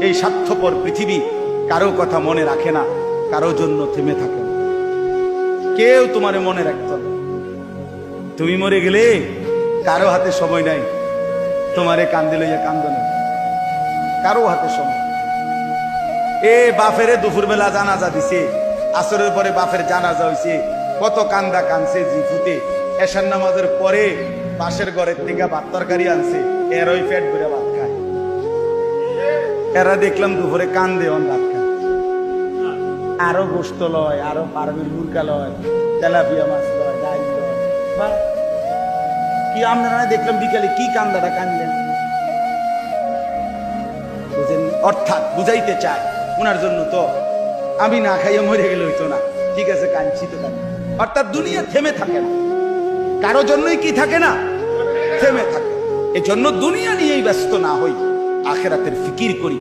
এই স্বার্থপর পৃথিবী কারো কথা মনে রাখে না, কারো জন্য থেমে থাকে না, কেউ তোমারে মনে রাখতো না। তুমি মরে গেলে কারো হাতে সময় নাই তোমারে কান্দে লইয়া কান্দনে, কারো হাতে সময়। এ বাপেরে দুপুরবেলা জানাজা দিছে, আসরের পরে বাপের জানাজা হইছে, কত কান্দা কানছে জিফুতে। এশার নামাজের পরে পাশের ঘরের থেকে ভাত তরকারি আনছে, এরই পেট ভরে ভাত খায়। এরা দেখলাম দুপুরে কান্দে অন ভাত খায়, আরো গোস্ত লয়, আরো পারমির মুরগা লয়, তেলাপিয়া মাছ লয়, ডাল লয়। বাহ, কি আপনারা দেখলাম বিকালে কি কান্দাটা কানলেন, বুঝেন? অর্থাৎ বুঝাইতে চায় ওনার জন্য তো আমি না খাইয়ে মরে গেলে হইতো না, ঠিক আছে কাঁদছি তো কাঁদি। অর্থাৎ দুনিয়া থেমে থাকে না, কারো জন্যই কি থাকে না, থেমে থাকে। এজন্য দুনিয়া নিয়েই ব্যস্ত না হই, আখিরাতের ফিকির করি।